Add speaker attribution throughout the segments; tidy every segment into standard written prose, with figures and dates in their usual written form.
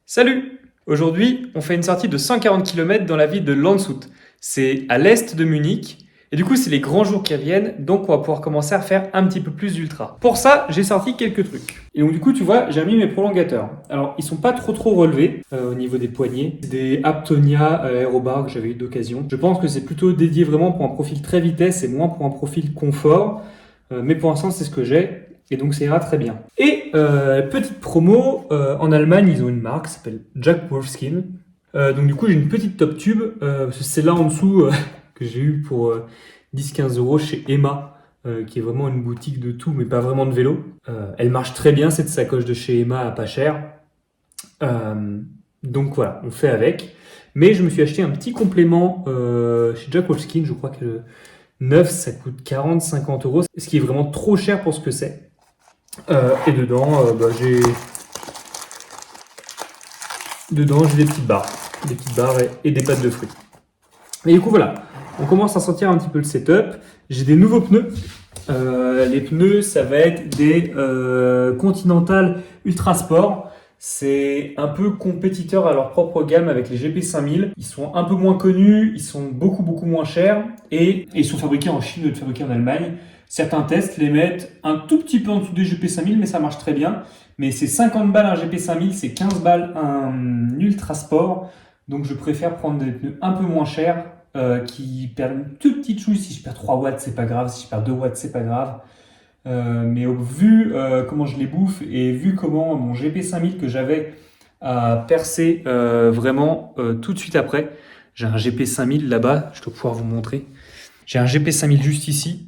Speaker 1: Salut! Aujourd'hui, on fait une sortie de 140 km dans la ville de Landshut. C'est à l'est de Munich. Et du coup, c'est les grands jours qui reviennent, donc on va pouvoir commencer à faire un petit peu plus d'ultra. Pour ça, j'ai sorti quelques trucs. Et donc du coup, tu vois, j'ai mis mes prolongateurs. Alors, ils sont pas trop relevés au niveau des poignets. C'est des Aptonia Aerobar que j'avais eu d'occasion. Je pense que c'est plutôt dédié vraiment pour un profil très vitesse et moins pour un profil confort. Mais pour l'instant, c'est ce que j'ai. Et donc ça ira très bien. Et petite promo, en Allemagne, ils ont une marque qui s'appelle Jack Wolfskin. Donc du coup, j'ai une petite top tube. C'est là en dessous que j'ai eu pour 10-15 euros chez Emma, qui est vraiment une boutique de tout, mais pas vraiment de vélo. Elle marche très bien, cette sacoche de chez Emma à pas cher. Donc voilà, on fait avec. Mais je me suis acheté un petit complément chez Jack Wolfskin. Je crois que neuf, ça coûte 40-50 euros, ce qui est vraiment trop cher pour ce que c'est. Et dedans, j'ai des petites barres et des pâtes de fruits. Et du coup, voilà, on commence à sentir un petit peu le setup. J'ai des nouveaux pneus. Les pneus, ça va être des Continental Ultra Sport. C'est un peu compétiteur à leur propre gamme avec les GP5000. Ils sont un peu moins connus, ils sont beaucoup moins chers et ils sont fabriqués en Chine, fabriqués en Allemagne. Certains tests les mettent un tout petit peu en dessous des GP5000, mais ça marche très bien. Mais c'est 50 balles un GP5000, c'est 15 balles un Ultra Sport. Donc je préfère prendre des pneus un peu moins chers qui perdent une toute petite chouille. Si je perds 3 watts, c'est pas grave. Si je perds 2 watts, c'est pas grave. Mais vu comment je les bouffe et vu comment mon GP5000 que j'avais a percé vraiment tout de suite après, j'ai un GP5000 là-bas, je dois pouvoir vous montrer. J'ai un GP5000 juste ici.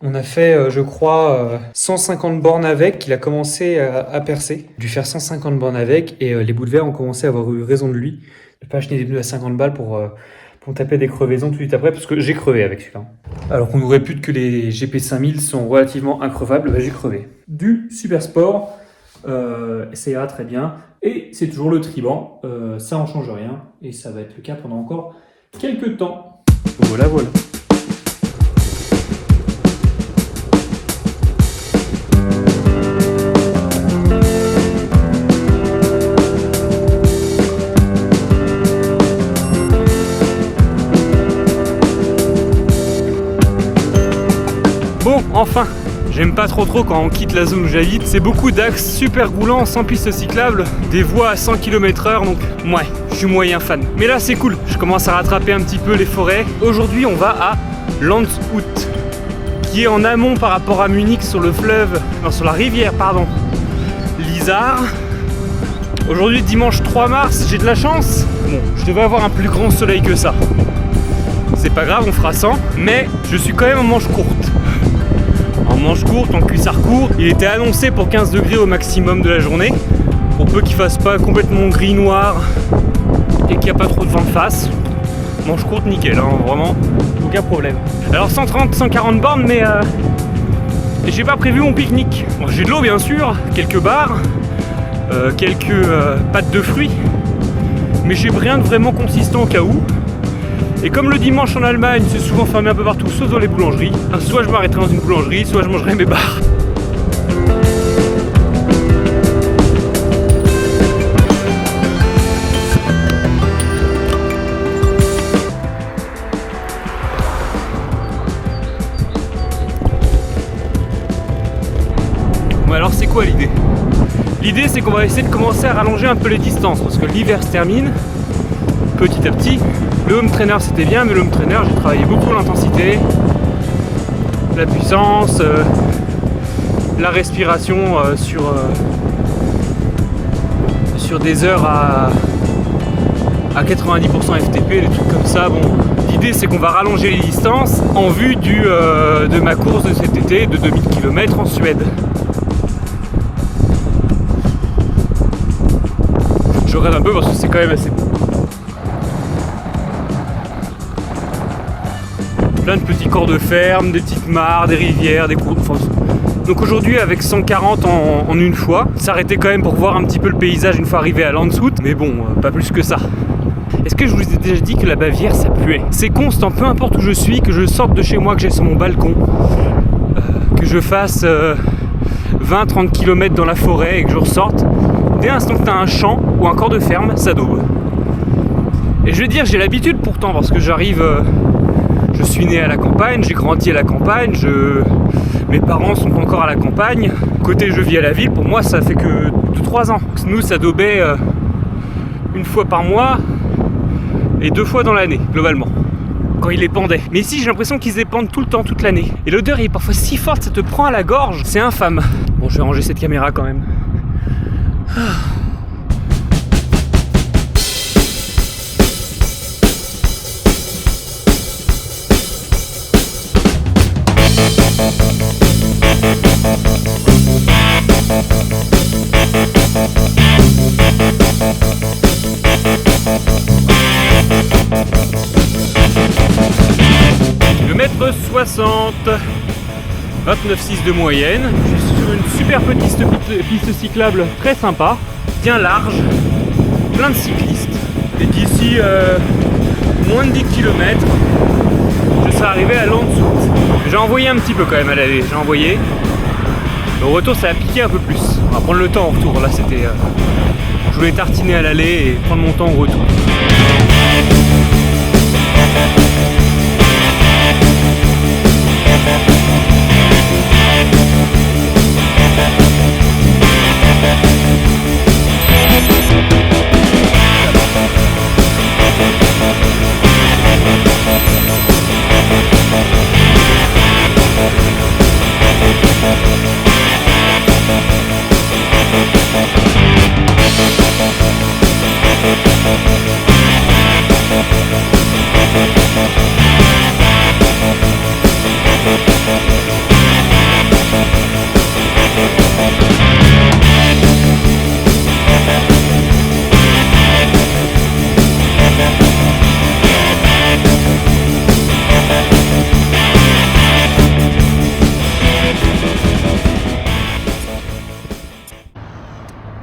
Speaker 1: On a fait, je crois, 150 bornes avec, il a commencé à percer. J'ai dû faire 150 bornes avec et les bouts de verre ont commencé à avoir eu raison de lui. Je n'ai pas acheté des pneus à 50 balles pour taper des crevaisons tout de suite après, parce que j'ai crevé avec celui-là. Alors qu'on aurait pu que les GP5000 sont relativement increvables, j'ai crevé. Du super sport, ça ira très bien. Et c'est toujours le Triban, ça en change rien, et ça va être le cas pendant encore quelques temps. Voilà. Bon, enfin, j'aime pas trop quand on quitte la zone où j'habite. C'est beaucoup d'axes super roulants, sans piste cyclable, des voies à 100 km/h, donc ouais, je suis moyen fan. Mais là c'est cool, je commence à rattraper un petit peu les forêts. Aujourd'hui on va à Landshut, qui est en amont par rapport à Munich sur la rivière, l'Isar. Aujourd'hui dimanche 3 mars, j'ai de la chance. Bon, je devais avoir un plus grand soleil que ça. C'est pas grave, on fera 100, mais je suis quand même en manche courte. En manche courte, en cuissard court. Il était annoncé pour 15 degrés au maximum de la journée. Pour peu qu'il fasse pas complètement gris-noir et qu'il n'y a pas trop de vent de face. Manche courte, nickel, hein, vraiment, aucun problème. Alors 130, 140 bornes, mais j'ai pas prévu mon pique-nique. Bon, j'ai de l'eau bien sûr, quelques barres, quelques pâtes de fruits, mais j'ai rien de vraiment consistant au cas où. Et comme le dimanche en Allemagne, c'est souvent fermé un peu partout, sauf dans les boulangeries, soit je m'arrêterai dans une boulangerie, soit je mangerai mes barres. Bon alors c'est quoi l'idée ? L'idée c'est qu'on va essayer de commencer à rallonger un peu les distances, parce que l'hiver se termine petit à petit. Le home trainer c'était bien, mais le home trainer j'ai travaillé beaucoup l'intensité, la puissance, la respiration sur des heures à 90% FTP, des trucs comme ça. Bon, l'idée c'est qu'on va rallonger les distances en vue de ma course de cet été de 2000 km en Suède. Je regarde un peu parce que c'est quand même assez beau. Plein de petits corps de ferme, des petites mares, des rivières, des cours de fosse. Donc aujourd'hui avec 140 en une fois, s'arrêter quand même pour voir un petit peu le paysage une fois arrivé à Landshut, mais bon, pas plus que ça. Est-ce que je vous ai déjà dit que la Bavière ça puait ? C'est constant, peu importe où je suis, que je sorte de chez moi, que j'ai sur mon balcon, que je fasse 20-30 km dans la forêt et que je ressorte,
Speaker 2: dès l'instant que tu as un champ ou un corps de ferme, ça daube. Et je vais dire, j'ai l'habitude pourtant, parce que j'arrive... je suis né à la campagne, j'ai grandi à la campagne, mes parents sont encore à la campagne. Côté je vis à la ville, pour moi ça fait que 2-3 ans. Nous ça daubait une fois par mois et 2 fois dans l'année, globalement. Quand ils les pendaient. Mais ici j'ai l'impression qu'ils les pendent tout le temps, toute l'année. Et l'odeur est parfois si forte, ça te prend à la gorge. C'est infâme. Bon, je vais ranger cette caméra quand même. Le mètre 60, 29,6 de moyenne. Je suis sur une super petite piste cyclable très sympa, bien large, plein de cyclistes. Et d'ici moins de 10 km, je serai arrivé à Landshut. J'ai envoyé un petit peu quand même à l'aller, j'ai envoyé. Au retour ça a piqué un peu plus. On va prendre le temps au retour, là c'était... je voulais tartiner à l'aller et prendre mon temps au retour.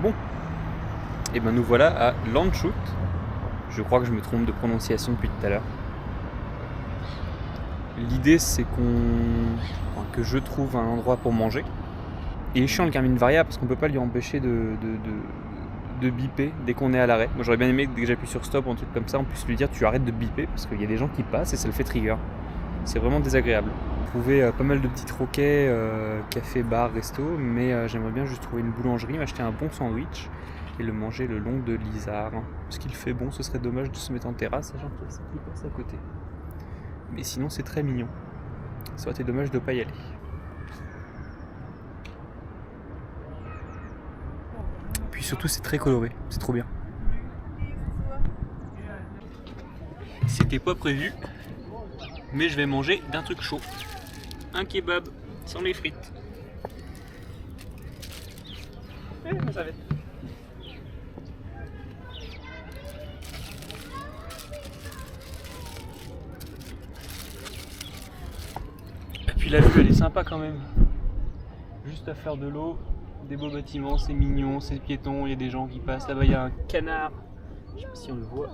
Speaker 2: Bon, et ben nous voilà à Landshut. Je crois que je me trompe de prononciation depuis tout à l'heure. L'idée c'est que je trouve un endroit pour manger. Et il est chiant le Garmin Varia parce qu'on peut pas lui empêcher de biper dès qu'on est à l'arrêt. Moi j'aurais bien aimé que dès que j'appuie sur stop ou un truc comme ça, on puisse lui dire tu arrêtes de biper parce qu'il y a des gens qui passent et ça le fait trigger. C'est vraiment désagréable. J'ai trouvé pas mal de petits troquets, café, bar, resto, mais j'aimerais bien juste trouver une boulangerie, m'acheter un bon sandwich et le manger le long de l'Isar. Parce qu'il fait bon, ce serait dommage de se mettre en terrasse, sachant qu'il y a ça qui passe à côté. Mais sinon c'est très mignon. Ça aurait été dommage de ne pas y aller. Puis surtout c'est très coloré, c'est trop bien. C'était pas prévu, mais je vais manger d'un truc chaud. Un kebab sans les frites. Je savais. Et puis la vue elle est sympa quand même. Juste à faire de l'eau, des beaux bâtiments, c'est mignon, c'est piéton, il y a des gens qui passent. Là-bas il y a un canard. Je sais pas si on le voit.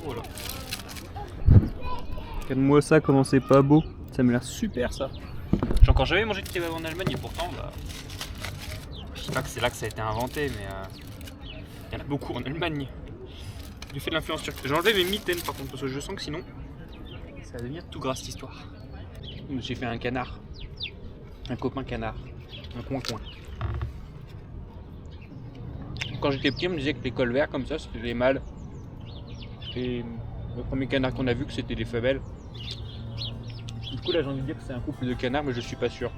Speaker 2: Voilà. Regarde-moi ça, comment c'est pas beau. Ça me l'air super ça. J'ai encore jamais mangé de kebab en Allemagne et pourtant, bah, je sais pas que c'est là que ça a été inventé, mais il y en a beaucoup en Allemagne. Du fait de l'influence turque. J'ai enlevé mes mitaines par contre parce que je sens que sinon ça va devenir tout gras cette histoire. J'ai fait un canard. Un copain canard. Un coin-coin. Quand j'étais petit, on me disait que les cols verts comme ça, c'était les mâles. Et le premier canard qu'on a vu, que c'était des femelles. Du coup, là, j'ai envie de dire que c'est un couple de canards, mais je suis pas sûr.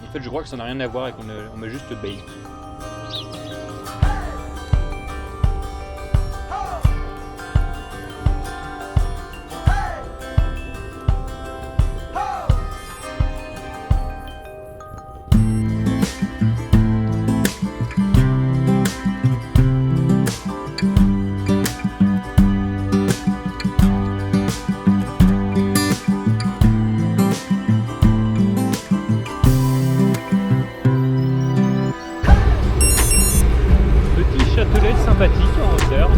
Speaker 2: En fait, je crois que ça n'a rien à voir et qu'on m'a juste bait. Sympathique en hauteur.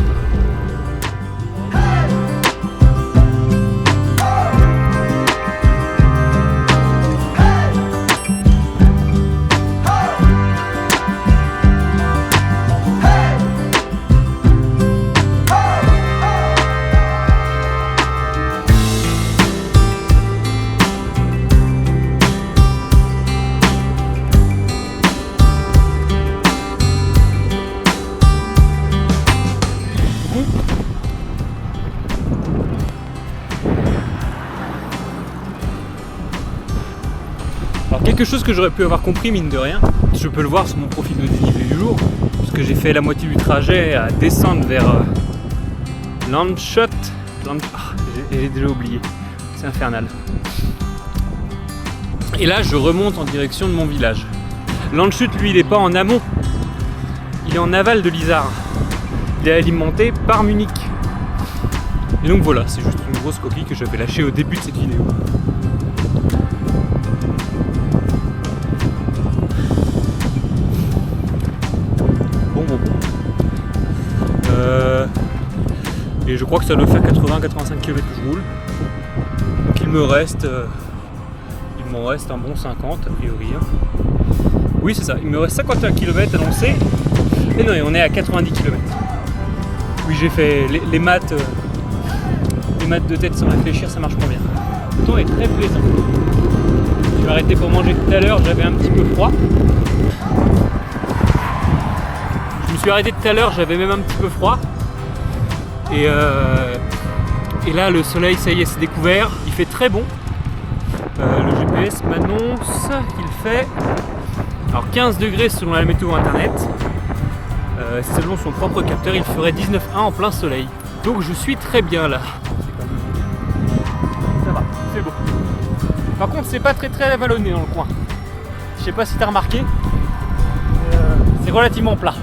Speaker 2: quelque chose que j'aurais pu avoir compris, mine de rien. Je peux le voir sur mon profil de dénivelé du jour, puisque j'ai fait la moitié du trajet à descendre vers Landshut. J'ai déjà oublié, c'est infernal. Et là, je remonte en direction de mon village. Landshut, lui, il n'est pas en amont, il est en aval de l'Isar. Il est alimenté par Munich. Et donc voilà, c'est juste une grosse coquille que j'avais lâchée au début de cette vidéo. Bon. Et je crois que ça doit faire 80-85 km que je roule. Donc il m'en reste un bon 50 a priori. Oui c'est ça, il me reste 51 km annoncés. Et non, on est à 90 km. Oui, j'ai fait les maths de tête sans réfléchir, ça marche pas bien. Le temps est très plaisant. Je vais arrêter pour manger tout à l'heure, j'avais un petit peu froid. Je me suis arrêté tout à l'heure, j'avais même un petit peu froid. Et là, le soleil, ça y est, c'est découvert. Il fait très bon. Le GPS m'annonce qu'il fait 15 degrés selon la météo internet. Selon son propre capteur, il ferait 19,1 en plein soleil. Donc je suis très bien là. Ça va, c'est beau. Par contre, c'est pas très vallonné dans le coin. Je sais pas si t'as remarqué. C'est relativement plat.